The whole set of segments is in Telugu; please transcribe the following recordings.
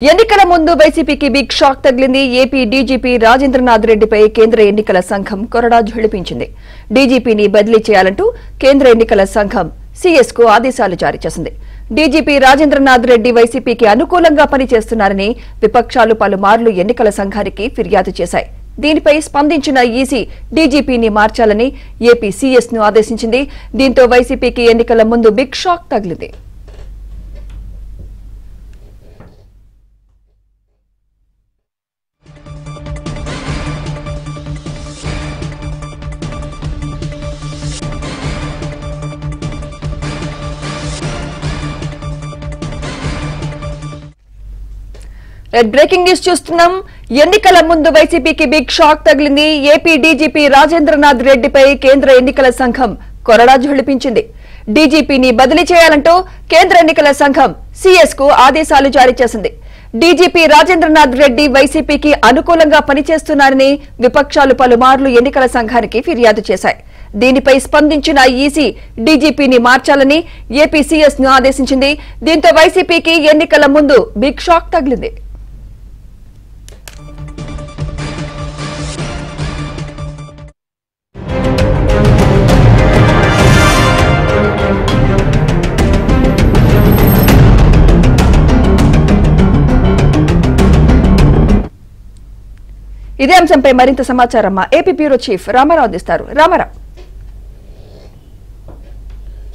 ఎన్నికల ముందు వైసీపీకి బిగ్ షాక్ తగిలింది. ఏపీ డీజీపీ రాజేంద్రనాథ్ రెడ్డిపై కేంద్ర ఎన్నికల సంఘం కొరడా ఝళిపించింది. డీజీపీని బదిలీ చేయాలంటూ కేంద్ర ఎన్నికల సంఘం సీఎస్ కు ఆదేశాలు జారీ చేసింది. డీజీపీ రాజేంద్రనాథ్ రెడ్డి వైసీపీకి అనుకూలంగా పనిచేస్తున్నారని విపక్షాలు పలుమార్లు ఎన్నికల సంఘానికి ఫిర్యాదు చేశాయి. దీనిపై స్పందించిన ఈసీ డీజీపీని మార్చాలని ఏపీ సీఎస్ ను ఆదేశించింది. దీంతో వైసీపీకి ఎన్నికల ముందు బిగ్ షాక్ తగిలింది. రెడ్ బ్రేకింగ్ న్యూస్ చూస్తున్నాం. ఎన్నికల ముందు వైసీపీకి బిగ్ షాక్ తగిలింది. ఏపీ డీజీపీ రాజేంద్రనాథ్ రెడ్డిపై కేంద్ర ఎన్నికల సంఘం కొరడా ఝళిపించింది. డీజీపీని బదిలీ చేయాలంటూ కేంద్ర ఎన్నికల సంఘం సీఎస్ కు ఆదేశాలు జారీ చేసింది. డీజీపీ రాజేంద్రనాథ్ రెడ్డి వైసీపీకి అనుకూలంగా పనిచేస్తున్నారని విపక్షాలు పలుమార్లు ఎన్నికల సంఘానికి ఫిర్యాదు చేశాయి. దీనిపై స్పందించిన ఈసీ డీజీపీని మార్చాలని ఏపీ సీఎస్ ను ఆదేశించింది. దీంతో వైసీపీకి ఎన్నికల ముందు బిగ్ షాక్ తగిలింది. ఇదే అంశంపై మరింత సమాచారం మా ఏపీ బ్యూరో చీఫ్ రామారావు అందిస్తారు. రామారావు.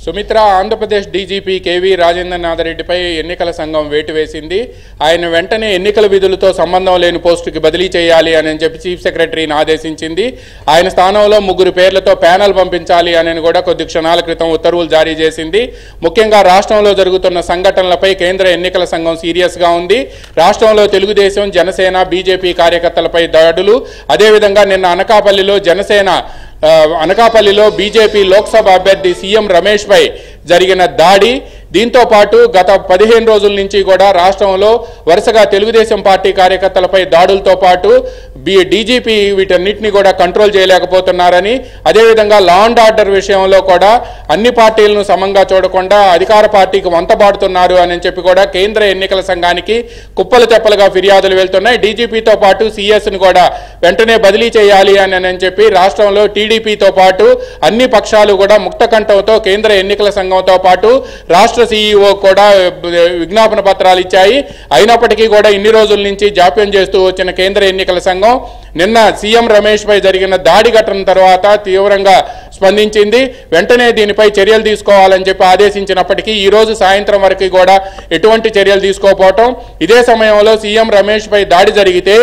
సుమిత్ర, ఆంధ్రప్రదేశ్ డీజీపీ కేవీ రాజేంద్రనాథ్ రెడ్డిపై ఎన్నికల సంఘం వేటు వేసింది. ఆయన వెంటనే ఎన్నికల విధులతో సంబంధం లేని పోస్టుకి బదిలీ చేయాలి అని చెప్పి చీఫ్ సెక్రటరీని ఆదేశించింది. ఆయన స్థానంలో 3 పేర్లతో ప్యానెల్ పంపించాలి అని కూడా కొద్ది క్షణాల క్రితం ఉత్తర్వులు జారీ చేసింది. ముఖ్యంగా రాష్ట్రంలో జరుగుతున్న సంఘటనలపై కేంద్ర ఎన్నికల సంఘం సీరియస్గా ఉంది. రాష్ట్రంలో తెలుగుదేశం, జనసేన, బీజేపీ కార్యకర్తలపై దాడులు, అదేవిధంగా నిన్న అనకాపల్లిలో బీజేపీ లోక్సభ అభ్యర్థి సీఎం రమేష్ పై జరిగిన దాడి, దీంతో పాటు గత 15 రోజుల నుంచి కూడా రాష్ట్రంలో వరుసగా తెలుగుదేశం పార్టీ కార్యకర్తలపై దాడులతో పాటు డీజీపీ వీటన్నిటిని కూడా కంట్రోల్ చేయలేకపోతున్నారని, అదేవిధంగా లా అండ్ ఆర్డర్ విషయంలో కూడా అన్ని పార్టీలను సమంగా చూడకుండా అధికార పార్టీకి వంతపాడుతున్నారు అని చెప్పి కూడా కేంద్ర ఎన్నికల సంఘానికి కుప్పలు తెప్పలుగా ఫిర్యాదులు వెళ్తున్నాయి. డీజీపీతో పాటు సీఎస్ను కూడా వెంటనే బదిలీ చేయాలి అని చెప్పి రాష్ట్రంలో టీడీపీతో పాటు అన్ని పక్షాలు కూడా ముక్తకంఠంతో కేంద్ర ఎన్నికల సంఘంతో పాటు రాష్ట్ర సీఈఓ కూడా విజ్ఞాపన పత్రాలు ఇచ్చాయి. అయినప్పటికీ కూడా ఇన్ని రోజుల నుంచి జాప్యం చేస్తూ వచ్చిన కేంద్ర ఎన్నికల సంఘం నిన్న సీఎం రమేష్ పై జరిగిన దాడి ఘటన తర్వాత తీవ్రంగా స్పందించింది. వెంటనే దీనిపై చర్యలు తీసుకోవాలని చెప్పి ఆదేశించినప్పటికీ ఈ రోజు సాయంత్రం వరకు కూడా ఎటువంటి చర్యలు తీసుకోకపోవటం, ఇదే సమయంలో సీఎం రమేష్ పై దాడి జరిగితే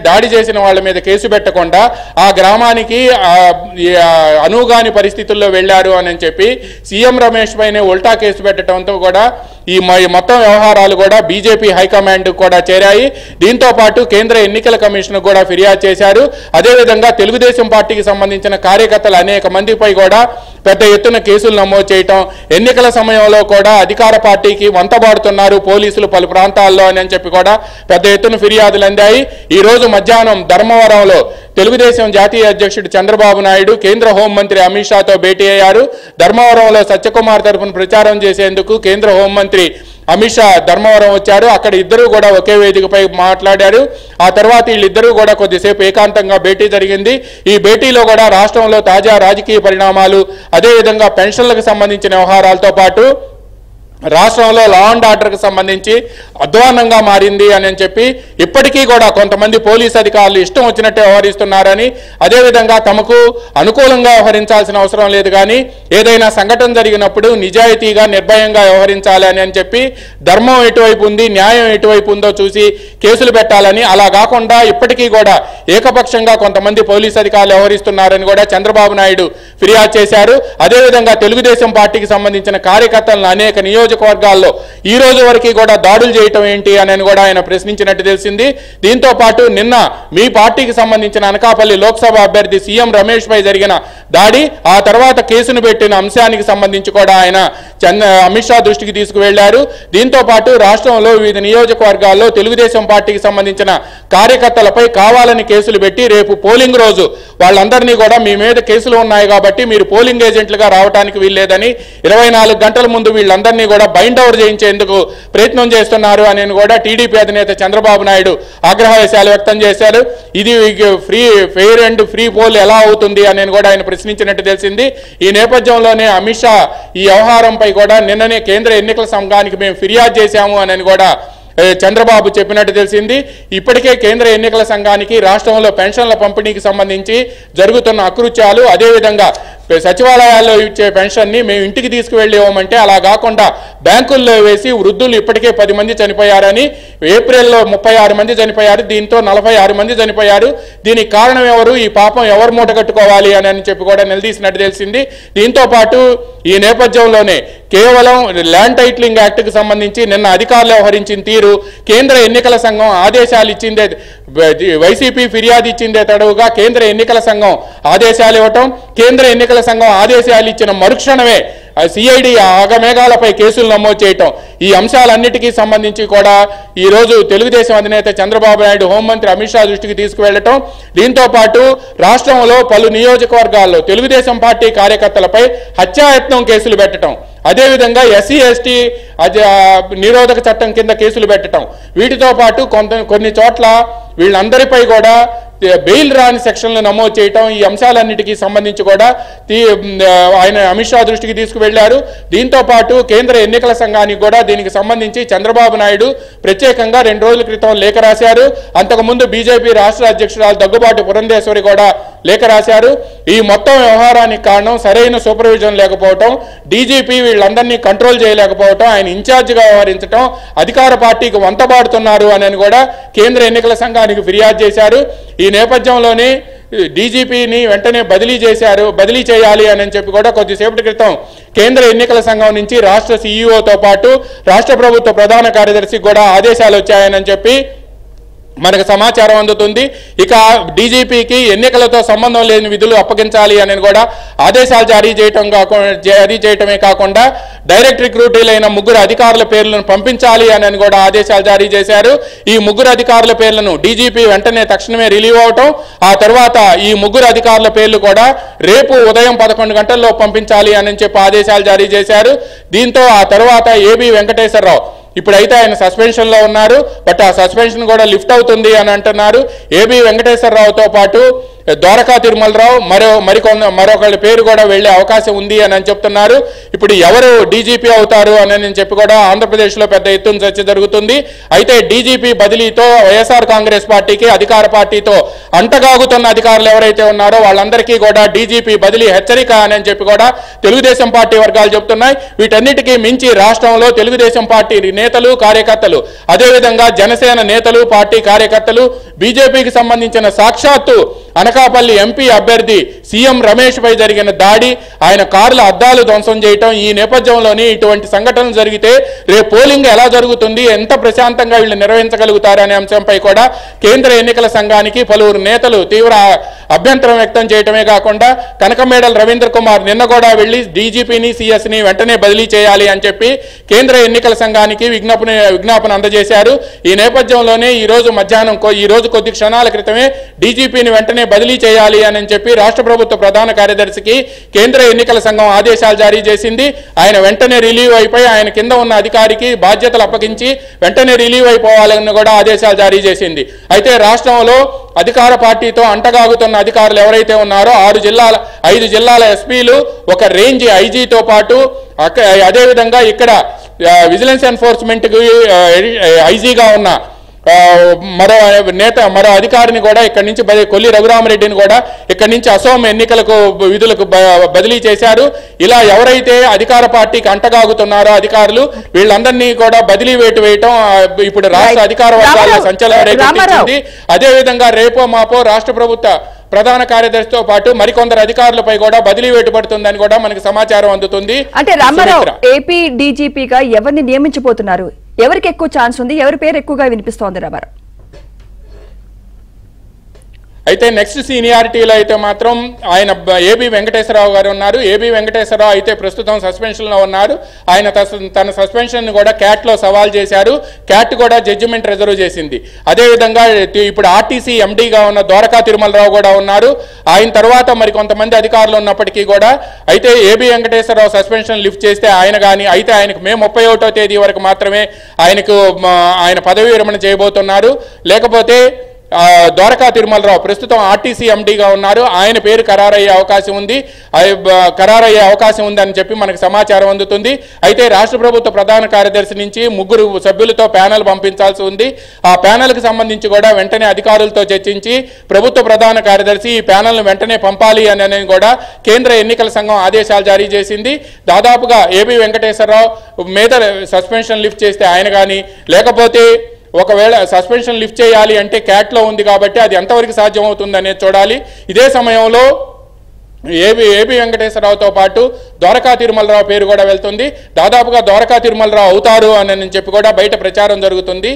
దాడి చేసిన వాళ్ళ మీద కేసు పెట్టకుండా ఆ గ్రామానికి అనుగాని పరిస్థితుల్లో వెళ్లారు అని చెప్పి సీఎం రమేష్ పైనే ఉల్టా కేసు పెట్టడంతో కూడా ఈ మొత్తం వ్యవహారాలు కూడా బీజేపీ హైకమాండ్ కూడా చేరాయి. దీంతో పాటు కేంద్ర ఎన్నికల కమిషన్ కూడా ఫిర్యాదు చేశారు. అదేవిధంగా తెలుగుదేశం పార్టీకి సంబంధించిన కార్యకర్తలు అనేక మందిపై కూడా పెద్ద ఎత్తున కేసులు నమోదు చేయటం, ఎన్నికల సమయంలో కూడా అధికార పార్టీకి వంతబాడుతున్నారు పోలీసులు పలు ప్రాంతాల్లో అని చెప్పి కూడా పెద్ద ఎత్తున ఫిర్యాదులు అందాయి. ఈ రోజు మధ్యాహ్నం ధర్మవరంలో తెలుగుదేశం జాతీయ అధ్యక్షుడు చంద్రబాబు నాయుడు కేంద్ర హోంమంత్రి అమిత్ షాతో భేటీ అయ్యారు. ధర్మవరంలో సత్యకుమార్ తరఫున ప్రచారం చేసేందుకు కేంద్ర హోంమంత్రి అమిత్ షా ధర్మవరం వచ్చారు. అక్కడ ఇద్దరు కూడా ఒకే వేదికపై మాట్లాడారు. ఆ తర్వాత వీళ్ళిద్దరూ కూడా కొద్దిసేపు ఏకాంతంగా భేటీ జరిగింది. ఈ భేటీలో కూడా రాష్ట్రంలో తాజా రాజకీయ పరిణామాలు, అదేవిధంగా పెన్షన్లకు సంబంధించిన వ్యవహారాలతో పాటు రాష్ట్రంలో లా అండ్ ఆర్డర్కి సంబంధించి అధ్వాన్నంగా మారింది అని చెప్పి ఇప్పటికీ కూడా కొంతమంది పోలీసు అధికారులు ఇష్టం వచ్చినట్టే వ్యవహరిస్తున్నారని, అదేవిధంగా తమకు అనుకూలంగా వ్యవహరించాల్సిన అవసరం లేదు కానీ ఏదైనా సంఘటన జరిగినప్పుడు నిజాయితీగా నిర్భయంగా వ్యవహరించాలి అని చెప్పి ధర్మం ఎటువైపు ఉంది, న్యాయం ఎటువైపు ఉందో చూసి కేసులు పెట్టాలని, అలా కాకుండా ఇప్పటికీ కూడా ఏకపక్షంగా కొంతమంది పోలీసు అధికారులు వ్యవహరిస్తున్నారని కూడా చంద్రబాబు నాయుడు ఫిర్యాదు చేశారు. అదేవిధంగా తెలుగుదేశం పార్టీకి సంబంధించిన కార్యకర్తలను అనేక నియోజకవర్గాల్లో ఈ రోజు వరకు కూడా దాడులు చేయటం ఏంటి అని కూడా ఆయన ప్రశ్నించినట్టు తెలిసింది. దీంతో పాటు నిన్న మీ పార్టీకి సంబంధించిన అనకాపల్లి లోక్సభ అభ్యర్థి సీఎం రమేష్ పై జరిగిన దాడి, ఆ తర్వాత కేసును పెట్టిన అంశానికి సంబంధించి కూడా ఆయన అమిత్ షా దృష్టికి తీసుకువెళ్లారు. దీంతో పాటు రాష్ట్రంలో వివిధ నియోజకవర్గాల్లో తెలుగుదేశం పార్టీకి సంబంధించిన కార్యకర్తలపై కావాలని కేసులు పెట్టి రేపు పోలింగ్ రోజు వాళ్ళందరినీ కూడా మీ మీద కేసులు ఉన్నాయి కాబట్టి మీరు పోలింగ్ ఏజెంట్లుగా రావడానికి వీల్లేదని 24 గంటల ముందు వీళ్ళందరినీ కూడా కూడా బైండ్ ఓవర్ చేయించేందుకు ప్రయత్నం చేస్తున్నారు అని కూడా టీడీపీ అధినేత చంద్రబాబు నాయుడు ఆగ్రహావేశాలు వ్యక్తం చేశారు. ఇది ఫెయిర్ అండ్ ఫ్రీ పోల్ ఎలా అవుతుంది అని కూడా ఆయన ప్రశ్నించినట్టు తెలిసింది. ఈ నేపథ్యంలోనే అమిత్ షా ఈ వ్యవహారంపై కూడా నిన్ననే కేంద్ర ఎన్నికల సంఘానికి మేము ఫిర్యాదు చేశాము అని కూడా చంద్రబాబు చెప్పినట్టు తెలిసింది. ఇప్పటికే కేంద్ర ఎన్నికల సంఘానికి రాష్ట్రంలో పెన్షన్ల పంపిణీకి సంబంధించి జరుగుతున్న అకృత్యాలు, అదేవిధంగా సచివాలయాల్లో ఇచ్చే పెన్షన్ని మేము ఇంటికి తీసుకువెళ్ళి ఇవ్వమంటే అలా కాకుండా బ్యాంకుల్లో వేసి వృద్ధులు ఇప్పటికే 10 మంది చనిపోయారని, ఏప్రిల్లో 36 మంది చనిపోయారు, దీంతో 46 మంది చనిపోయారు. దీనికి కారణం ఎవరు, ఈ పాపం ఎవరు మూట కట్టుకోవాలి అని చెప్పి కూడా నిలదీసినట్టు తెలిసింది. దీంతో పాటు ఈ నేపథ్యంలోనే కేవలం ల్యాండ్ టైటిలింగ్ యాక్ట్కి సంబంధించి నిన్న అధికారులు వ్యవహరించిన తీరు, కేంద్ర ఎన్నికల సంఘం ఆదేశాలు ఇచ్చిందే, వైసీపీ ఫిర్యాదు ఇచ్చిందే తడవుగా కేంద్ర ఎన్నికల సంఘం ఆదేశాలు ఇవ్వటం, కేంద్ర ఎన్నికల సంఘం ఆదేశాలు ఇచ్చిన మరుక్షణమే సిఐడి ఆగమేఘాలపై కేసులు నమోదు చేయటం, ఈ అంశాలన్నిటికీ సంబంధించి కూడా ఈ రోజు తెలుగుదేశం అధినేత చంద్రబాబు నాయుడు హోంమంత్రి అమిత్ షా దృష్టికి తీసుకువెళ్లటం, దీంతో పాటు రాష్ట్రంలో పలు నియోజకవర్గాల్లో తెలుగుదేశం పార్టీ కార్యకర్తలపై హత్యాయత్నం కేసులు పెట్టడం, అదేవిధంగా ఎస్సీ ఎస్టీ నిరోధక చట్టం కింద కేసులు పెట్టడం, వీటితో పాటు కొన్ని చోట్ల వీళ్ళందరిపై కూడా బెయిల్ రాని సెక్షన్లు నమోదు చేయటం, ఈ అంశాలన్నిటికీ సంబంధించి కూడా ఆయన అమిత్ షా దృష్టికి తీసుకువెళ్లారు. దీంతో పాటు కేంద్ర ఎన్నికల సంఘానికి కూడా దీనికి సంబంధించి చంద్రబాబు నాయుడు ప్రత్యేకంగా 2 రోజుల క్రితం లేఖ రాశారు. అంతకుముందు బీజేపీ రాష్ట్ర అధ్యక్షురాలు దగ్గుబాటి పురంధేశ్వరి కూడా లేఖ రాశారు. ఈ మొత్తం వ్యవహారానికి కారణం సరైన సూపర్విజన్ లేకపోవటం, డీజీపీ వీళ్ళందరినీ కంట్రోల్ చేయలేకపోవటం, ఆయన ఇన్ఛార్జిగా వ్యవహరించడం, అధికార పార్టీకి వంతబాడుతున్నారు అని కూడా కేంద్ర ఎన్నికల సంఘానికి ఫిర్యాదు చేశారు. ఈ నేపథ్యంలోనే డీజీపీని వెంటనే బదిలీ చేయాలి అని చెప్పి కూడా కొద్దిసేపటి క్రితం కేంద్ర ఎన్నికల సంఘం నుంచి రాష్ట్ర సీఈఓతో పాటు రాష్ట్ర ప్రభుత్వ ప్రధాన కార్యదర్శికి కూడా ఆదేశాలు వచ్చాయని చెప్పి మనకు సమాచారం అందుతుంది. ఇక డీజీపీకి ఎన్నికలతో సంబంధం లేని విధులు అప్పగించాలి అని కూడా ఆదేశాలు జారీ చేయటమే కాకుండా డైరెక్ట్ రిక్రూటీలైన 3 అధికారుల పేర్లను పంపించాలి అని కూడా ఆదేశాలు జారీ చేశారు. ఈ 3 అధికారుల పేర్లను డీజీపీ వెంటనే తక్షణమే రిలీవ్ అవటం, ఆ తర్వాత ఈ 3 అధికారుల పేర్లు కూడా రేపు ఉదయం 11 గంటల్లో పంపించాలి అని చెప్పి ఆదేశాలు జారీ చేశారు. దీంతో ఆ తర్వాత ఏబి వెంకటేశ్వరరావు ఇప్పుడైతే ఆయన సస్పెన్షన్ లో ఉన్నారు, బట్ ఆ సస్పెన్షన్ కూడా లిఫ్ట్ అవుతుంది అని అంటున్నారు. ఏబి వెంకటేశ్వరరావుతో పాటు ద్వారకా తిరుమలరావు మరొకళ్ళ పేరు కూడా వెళ్లే అవకాశం ఉంది అని చెప్తున్నారు. ఇప్పుడు ఎవరు డీజీపీ అవుతారు అని చెప్పి కూడా ఆంధ్రప్రదేశ్లో పెద్ద ఎత్తున చర్చ జరుగుతుంది. అయితే డీజీపీ బదిలీతో వైఎస్ఆర్ కాంగ్రెస్ పార్టీకి అధికార పార్టీతో అంటగాగుతున్న అధికారులు ఎవరైతే ఉన్నారో వాళ్ళందరికీ కూడా డీజీపీ బదిలీ హెచ్చరిక అని చెప్పి కూడా తెలుగుదేశం పార్టీ వర్గాలు చెప్తున్నాయి. వీటన్నిటికీ మించి రాష్ట్రంలో తెలుగుదేశం పార్టీ నేతలు కార్యకర్తలు, అదేవిధంగా జనసేన నేతలు పార్టీ కార్యకర్తలు, బీజేపీకి సంబంధించిన సాక్షాత్తు అనకాపల్లి ఎంపీ అభ్యర్థి సీఎం రమేష్ పై జరిగిన దాడి, ఆయన కార్ల అద్దాలు ధ్వంసం చేయటం, ఈ నేపథ్యంలోని ఇటువంటి సంఘటనలు జరిగితే రేపు పోలింగ్ ఎలా జరుగుతుంది, ఎంత ప్రశాంతంగా వీళ్ళు నిర్వహించగలుగుతారు అనే అంశంపై కూడా కేంద్ర ఎన్నికల సంఘానికి పలువురు నేతలు తీవ్ర అభ్యంతరం వ్యక్తం చేయటమే కాకుండా కనకమేడల రవీంద్ర కుమార్ నిన్న కూడా వెళ్లి డీజీపీని సిఎస్ని వెంటనే బదిలీ చేయాలి అని చెప్పి కేంద్ర ఎన్నికల సంఘానికి విజ్ఞాపన అందజేశారు. ఈ నేపథ్యంలోనే ఈ రోజు కొద్ది క్షణాల క్రితమే డీజీపీని వెంటనే బదిలీ చేయాలి అని చెప్పి రాష్ట్ర ప్రభుత్వ ప్రధాన కార్యదర్శికి కేంద్ర ఎన్నికల సంఘం ఆదేశాలు జారీ చేసింది. ఆయన వెంటనే రిలీవ్ అయిపోయి ఆయన కింద ఉన్న అధికారికి బాధ్యతలు అప్పగించి వెంటనే రిలీవ్ అయిపోవాలని కూడా ఆదేశాలు జారీ చేసింది. అయితే రాష్ట్రంలో అధికార పార్టీతో అంటగాగుతున్న అధికారులు ఎవరైతే ఉన్నారో 5 జిల్లాల ఎస్పీలు, ఒక రేంజ్ ఐజీతో పాటు అదేవిధంగా ఇక్కడ విజిలెన్స్ ఎన్ఫోర్స్మెంట్ ఐజీగా ఉన్న మరో అధికారిని కూడా ఇక్కడి నుంచి కొల్లి రఘురామరెడ్డిని కూడా ఇక్కడి నుంచి అసోం ఎన్నికలకు విధులకు బదిలీ చేశారు. ఇలా ఎవరైతే అధికార పార్టీకి అంటగాగుతున్నారో అధికారులు వీళ్ళందరినీ కూడా బదిలీ వేయటం ఇప్పుడు రాష్ట్ర అధికార వర్గాల సంచలనం రేకెత్తించింది. అదేవిధంగా రేపో మాపో రాష్ట్ర ప్రభుత్వ ప్రధాన కార్యదర్శితో పాటు మరికొందరు అధికారులపై కూడా బదిలీ వేటు పడుతుందని కూడా మనకి సమాచారం అందుతుంది. అంటే రామారావు ఏపీ డీజీపీగా ఎవరిని నియమించబోతున్నారు, ఎవరికి ఎక్కువ ఛాన్స్ ఉంది, ఎవరి పేరు ఎక్కువగా వినిపిస్తోంది రామారావు? అయితే నెక్స్ట్ సీనియారిటీలో అయితే మాత్రం ఆయన ఏబి వెంకటేశ్వరరావు గారు ఉన్నారు. ఏబి వెంకటేశ్వరరావు అయితే ప్రస్తుతం సస్పెన్షన్లో ఉన్నారు. ఆయన తన సస్పెన్షన్ కూడా క్యాట్లో సవాల్ చేశారు. క్యాట్ కూడా జడ్జిమెంట్ రిజర్వ్ చేసింది. అదేవిధంగా ఇప్పుడు ఆర్టీసీ ఎండీగా ఉన్న ద్వారకా తిరుమలరావు కూడా ఉన్నారు. ఆయన తర్వాత మరి కొంతమంది అధికారులు ఉన్నప్పటికీ కూడా అయితే ఏబి వెంకటేశ్వరరావు సస్పెన్షన్ లిఫ్ట్ చేస్తే ఆయనకు మే 31వ తేదీ వరకు మాత్రమే ఆయన పదవీ విరమణ చేయబోతున్నారు. లేకపోతే ద్వారకా తిరుమలరావు ప్రస్తుతం ఆర్టీసీ ఎండీగా ఉన్నారు. ఆయన పేరు ఖరారయ్యే అవకాశం ఉందని చెప్పి మనకు సమాచారం అందుతుంది. అయితే రాష్ట్ర ప్రభుత్వ ప్రధాన కార్యదర్శి నుంచి 3 సభ్యులతో ప్యానెల్ పంపించాల్సి ఉంది. ఆ ప్యానెల్కి సంబంధించి కూడా వెంటనే అధికారులతో చర్చించి ప్రభుత్వ ప్రధాన కార్యదర్శి ఈ ప్యానెల్ను వెంటనే పంపాలి అని కూడా కేంద్ర ఎన్నికల సంఘం ఆదేశాలు జారీ చేసింది. దాదాపుగా ఏబి వెంకటేశ్వరరావు మీద సస్పెన్షన్ లిఫ్ట్ చేస్తే ఆయన కానీ, లేకపోతే ఒకవేళ సస్పెన్షన్ లిఫ్ట్ చేయాలి అంటే క్యాట్లో ఉంది కాబట్టి అది ఎంతవరకు సాధ్యమవుతుంది అనేది చూడాలి. ఇదే సమయంలో ఏబి వెంకటేశ్వరరావుతో పాటు ద్వారకా తిరుమలరావు పేరు కూడా వెళ్తుంది. దాదాపుగా ద్వారకా తిరుమలరావు అవుతారు అని చెప్పి కూడా బయట ప్రచారం జరుగుతుంది.